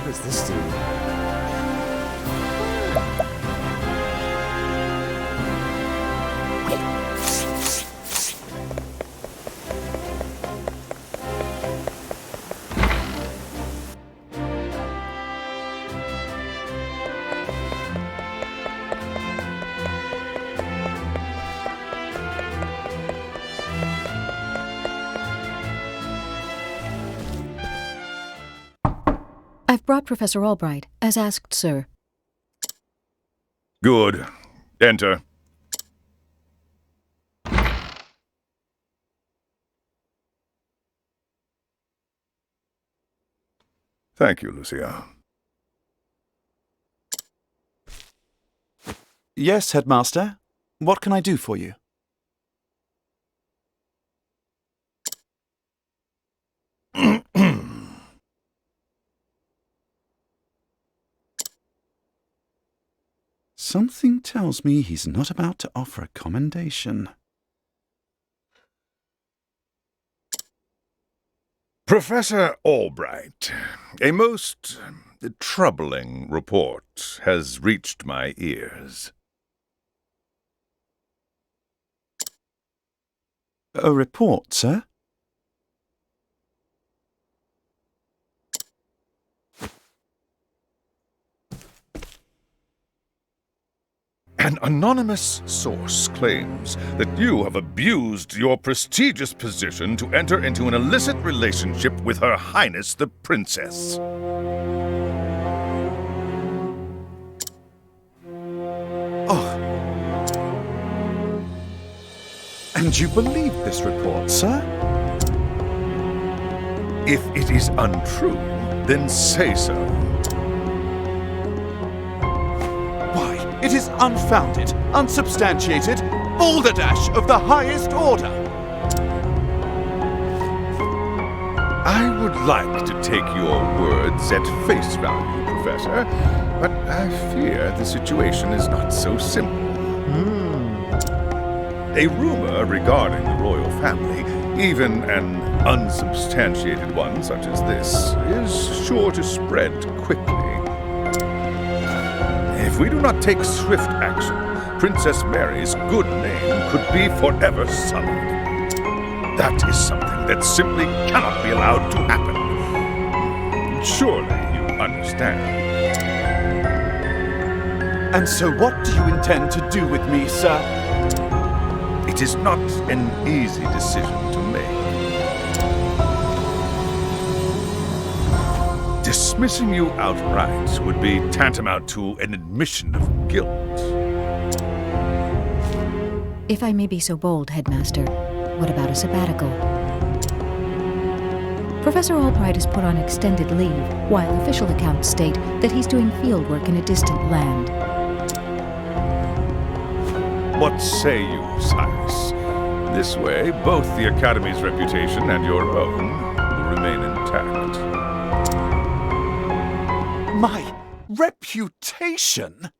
A: What does this do?
F: I've brought Professor Albright, as asked, sir.
E: Good. Enter. Thank you, Lucia.
D: Yes, Headmaster. What can I do for you? Something tells me he's not about to offer a commendation.
E: Professor Albright, a most troubling report has reached my ears.
D: A report, sir?
E: An anonymous source claims that you have abused your prestigious position to enter into an illicit relationship with Her Highness the Princess.
D: Oh. And you believe this report, sir?
E: If it is untrue, then say so.
D: It is unfounded, unsubstantiated, balderdash of the highest order.
E: I would like to take your words at face value, Professor, but I fear the situation is not so simple. A rumor regarding the royal family, even an unsubstantiated one such as this, is sure to spread quickly. If we do not take swift action, Princess Mary's good name could be forever sullied. That is something that simply cannot be allowed to happen. Surely you understand.
D: And so what do you intend to do with me, sir?
E: It is not an easy decision to make. Dismissing you outright would be tantamount to an admission of guilt.
F: If I may be so bold, Headmaster, what about a sabbatical? Professor Albright is put on extended leave, while official accounts state that he's doing fieldwork in a distant land.
E: What say you, Cyrus? This way, both the Academy's reputation and your own will remain intact.
D: My reputation?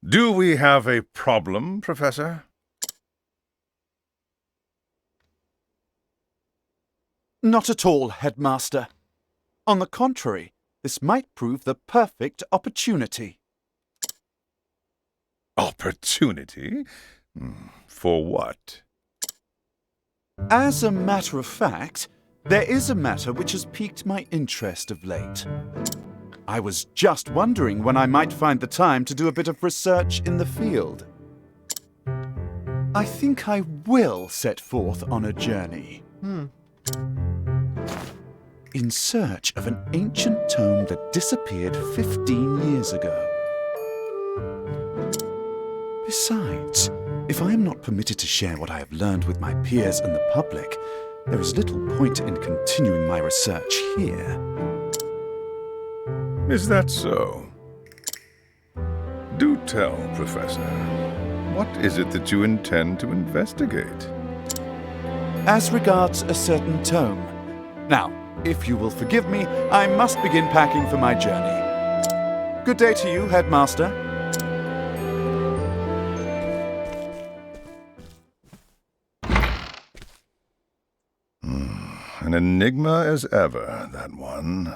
E: Do we have a problem, Professor?
D: Not at all, Headmaster. On the contrary, this might prove the perfect opportunity.
E: Opportunity? For what?
D: As a matter of fact, there is a matter which has piqued my interest of late. I was just wondering when I might find the time to do a bit of research in the field. I think I will set forth on a journey. In search of an ancient tome that disappeared 15 years ago. Besides, if I am not permitted to share what I have learned with my peers and the public, there is little point in continuing my research here.
E: Is that so? Do tell, Professor. What is it that you intend to investigate?
D: As regards a certain tome. Now, if you will forgive me, I must begin packing for my journey. Good day to you, Headmaster.
E: An enigma as ever, that one.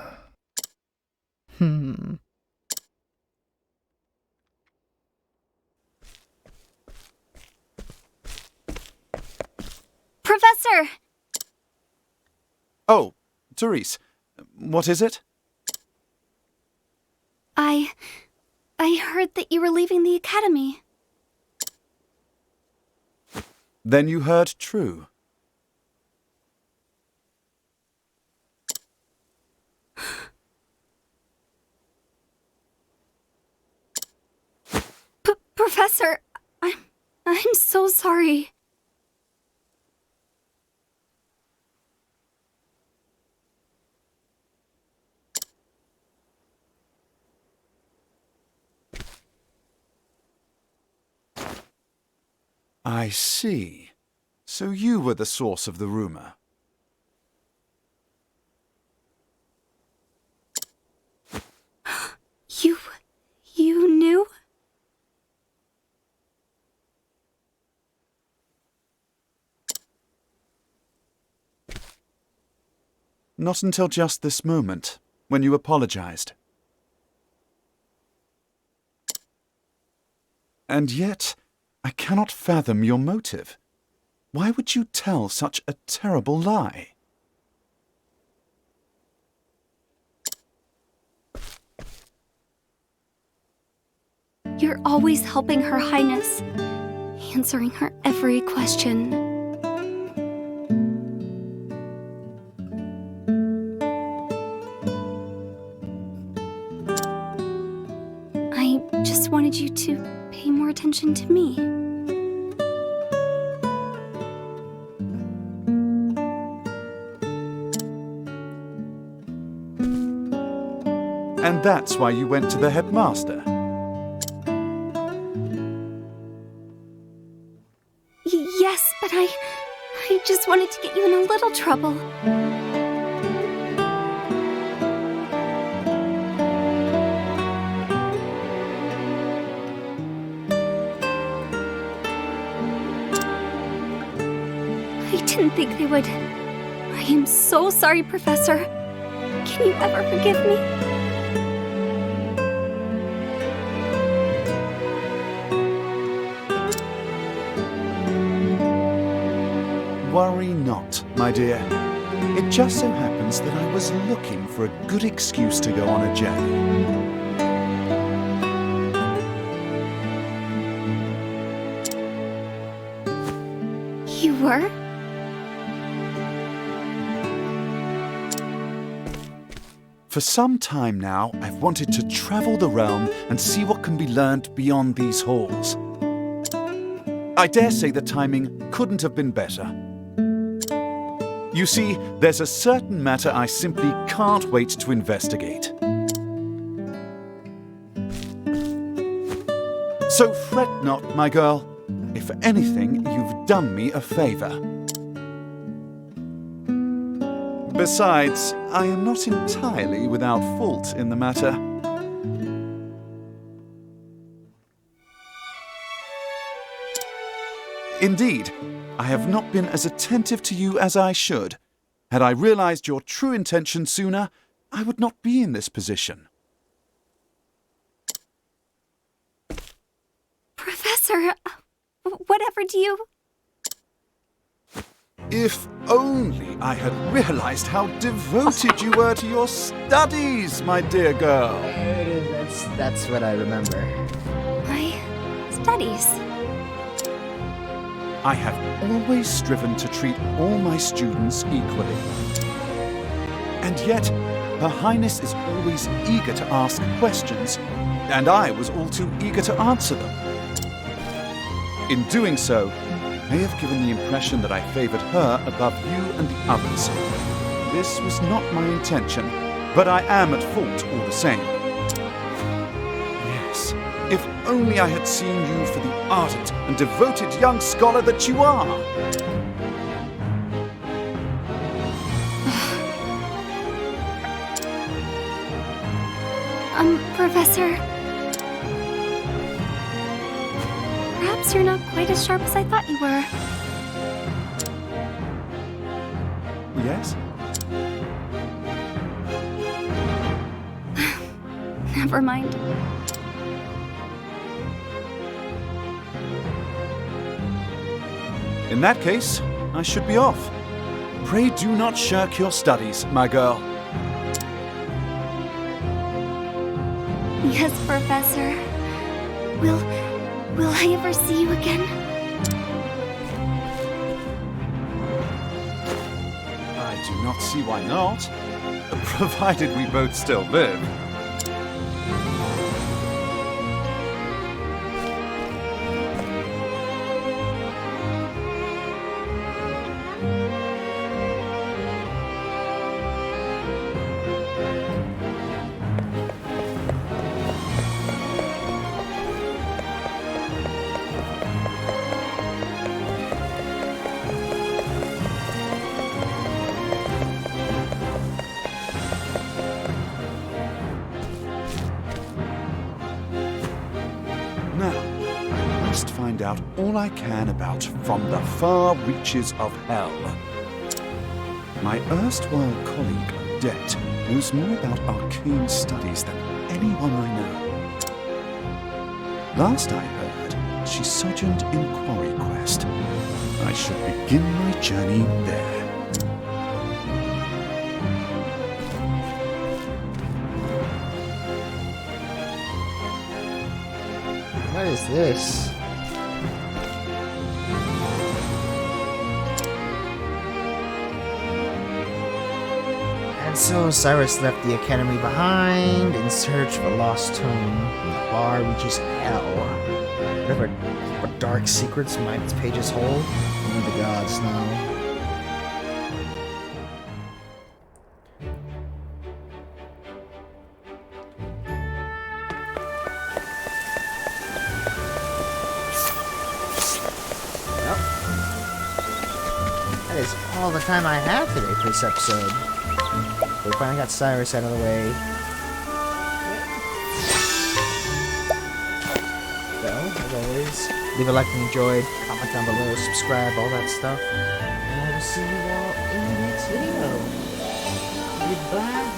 B: Professor!
D: Oh, Cyrus, what is it?
B: I heard that you were leaving the Academy.
D: Then you heard true.
B: Professor, I'm so sorry.
D: I see. So you were the source of the rumor.
B: You knew?
D: Not until just this moment, when you apologized. And yet, I cannot fathom your motive. Why would you tell such a terrible lie?
B: You're always helping Her Highness, answering her every question. I just wanted you to pay more attention to me.
D: And that's why you went to the headmaster.
B: Yes, but I just wanted to get you in a little trouble. I didn't think they would. I am so sorry, Professor. Can you ever forgive me?
D: Worry not, my dear. It just so happens that I was looking for a good excuse to go on a journey.
B: You were?
D: For some time now, I've wanted to travel the realm and see what can be learned beyond these halls. I dare say the timing couldn't have been better. You see, there's a certain matter I simply can't wait to investigate. So fret not, my girl. If anything, you've done me a favor. Besides, I am not entirely without fault in the matter. Indeed, I have not been as attentive to you as I should. Had I realized your true intention sooner, I would not be in this position.
B: Professor, whatever do you...
D: If only I had realized how devoted you were to your studies, my dear girl.
A: That's what I remember.
B: My studies.
D: I have always striven to treat all my students equally. And yet, Her Highness is always eager to ask questions, and I was all too eager to answer them. In doing so, I have given the impression that I favored her above you and the others. This was not my intention, but I am at fault all the same. Yes, if only I had seen you for the ardent and devoted young scholar that you are.
B: Professor... Perhaps you're not quite as sharp as I thought you were.
D: Yes?
B: Never mind.
D: In that case, I should be off. Pray do not shirk your studies, my girl.
B: Yes, Professor. Will I ever see you again?
D: I do not see why not, provided we both still live. Now, I must find out all I can about From the Far Reaches of Hell. My erstwhile colleague, Odette, knows more about arcane studies than anyone I know. Last I heard, she sojourned in Quarry Quest. I should begin my journey there.
A: What is this? And so Cyrus left the academy behind in search of a lost tome. The bar reaches hell. What dark secrets might its pages hold? Only the gods know. That is all the time I have today for this episode. We finally got Cyrus out of the way. So, as always, leave a like if you enjoyed, comment down below, subscribe, all that stuff. And I will see you all in the next video. Goodbye.